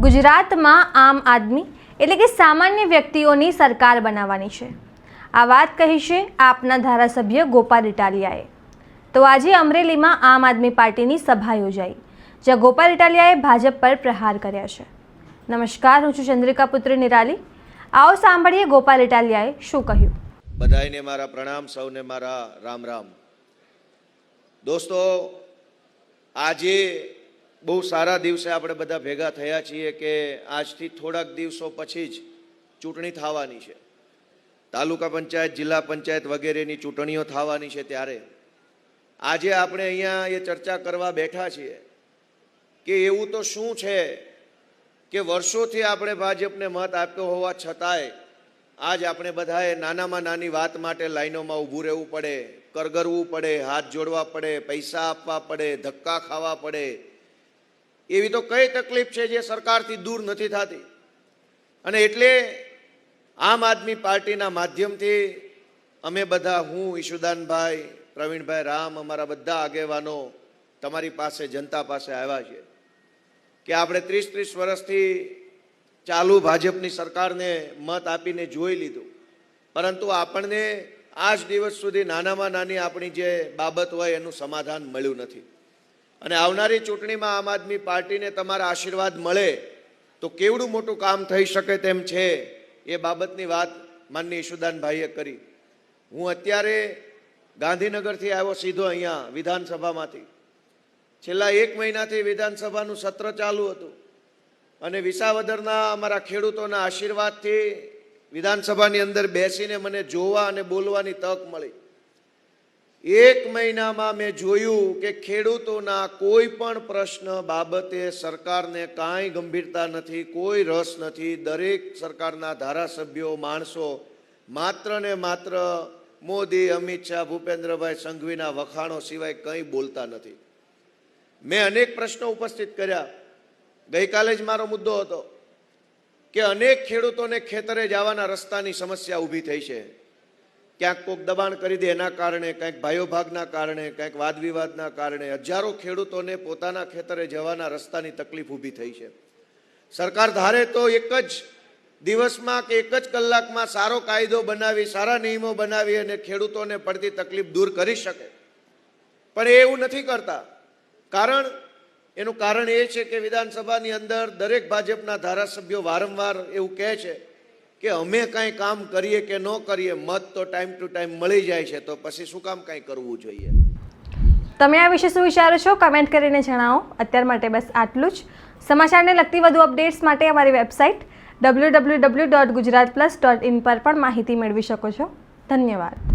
ગુજરાતમાં આમ આદમી એટલે કે સામાન્ય વ્યક્તિઓની સરકાર બનાવવાની છે। આ વાત કહી છે આપના ધારાસભ્ય ગોપાલ ઇટાલિયાએ। તો આજે અમરેલીમાં આમ આદમી પાર્ટીની સભા યોજાઈ, જ્યાં ગોપાલ ઇટાલિયાએ ભાજપ પર પ્રહાર કર્યા છે। નમસ્કાર, હું છું ચંદ્રિકા પુત્રી નિરાલી। आओ सांभळीए गोपाल इटालियाए शुं कह्युं। बधाईने मारा प्रणाम, सौने मारा राम राम। दोस्तों, आजे बहु सारा दिवसे आपणे बधा भेगा थया छीए के आजथी थोड़ाक दिवसों पछी ज चूंटणी थवानी छे। तालुका पंचायत, जिल्ला पंचायत वगैरेनी चूंटणीओ थवानी छे, त्यारे आजे आपणे अहींया ए चर्चा करवा बैठा छीए के एवुं तो शुं छे કે વર્ષોથી આપણે ભાજપને મત આપ્યો હોવા છતાંય આજ આપણે બધાએ નાનામાં નાની વાત માટે લાઈનોમાં ઊભું રહેવું પડે, કરગરવું પડે, હાથ જોડવા પડે, પૈસા આપવા પડે, ધક્કા ખાવા પડે। એવી તો કઈ તકલીફ છે જે સરકારથી દૂર નથી થતી। અને એટલે આમ આદમી પાર્ટીના માધ્યમથી અમે બધા, હું, ઈશુદાનભાઈ, પ્રવીણભાઈ, રામ, અમારા બધા આગેવાનો તમારી પાસે, જનતા પાસે આવ્યા છે કે આપણે 30-30 વર્ષથી ચાલુ ભાજપની સરકારને મત આપીને જોઈ લીધું, પરંતુ આપણને આજ દિવસ સુધી નાનામાં નાની આપણી જે બાબત હોય એનું સમાધાન મળ્યું નથી। અને આવનારી ચૂંટણીમાં આમ આદમી પાર્ટીને તમારા આશીર્વાદ મળે તો કેવડું મોટું કામ થઈ શકે તેમ છે, એ બાબતની વાત માનનીય ઈશુદાનભાઈએ કરી। હું અત્યારે ગાંધીનગરથી આવ્યો સીધો અહીંયા વિધાનસભામાંથી। છેલ્લા 1 મહિનાથી વિધાનસભાનું સત્ર ચાલુ હતું અને વિસાવદરના અમારા ખેડૂતોના આશીર્વાદથી વિધાનસભાની અંદર બેસીને મને જોવા અને બોલવાની તક મળી। 1 મહિનામાં મેં જોયું કે ખેડૂતોના કોઈ પણ પ્રશ્ન બાબતે સરકારને કાંઈ ગંભીરતા નથી, કોઈ રસ નથી। દરેક સરકારના ધારાસભ્યો, માણસો માત્ર ને માત્ર મોદી, અમિત શાહ, ભૂપેન્દ્રભાઈ સંઘવીના વખાણો સિવાય કંઈ બોલતા નથી। મેં અનેક પ્રશ્નો ઉપસ્થિત કર્યા। ગઈકાલે જ મારો મુદ્દો હતો કે અનેક ખેડૂતોને ખેતરે જવાના રસ્તાની સમસ્યા ઊભી થઈ છે। ક્યાંક કોઈક દબાણ કરી દે એના કારણે, ક્યાંક ભાઈઓ ભાગના કારણે, ક્યાંક વાદ વિવાદના કારણે હજારો ખેડૂતોને પોતાના ખેતરે જવાના રસ્તાની તકલીફ ઊભી થઈ છે। સરકાર ધારે તો એક જ દિવસમાં કે એક જ કલાકમાં સારો કાયદો બનાવી, સારા નિયમો બનાવી અને ખેડૂતોને પડતી તકલીફ દૂર કરી શકે, પણ એ એવું નથી કરતા। એનું કારણ એ છે કે વિધાનસભાની અંદર દરેક ભાજપના ધારાસભ્યો વારંવાર એવું કહે છે કે અમે કાંઈ કામ કરીએ કે ન કરીએ, મત તો ટાઈમ ટુ ટાઈમ મળી જાય છે, તો પછી શું કામ કાંઈ કરવું જોઈએ। તમે આ વિશે શું વિચારો છો, કમેન્ટ કરીને જણાવો। અત્યાર માટે બસ આટલું જ। સમાચારને લગતી વધુ અપડેટ્સ માટે અમારી વેબસાઇટ www.gujaratplus.in પર પણ માહિતી મેળવી શકો છો। ધન્યવાદ।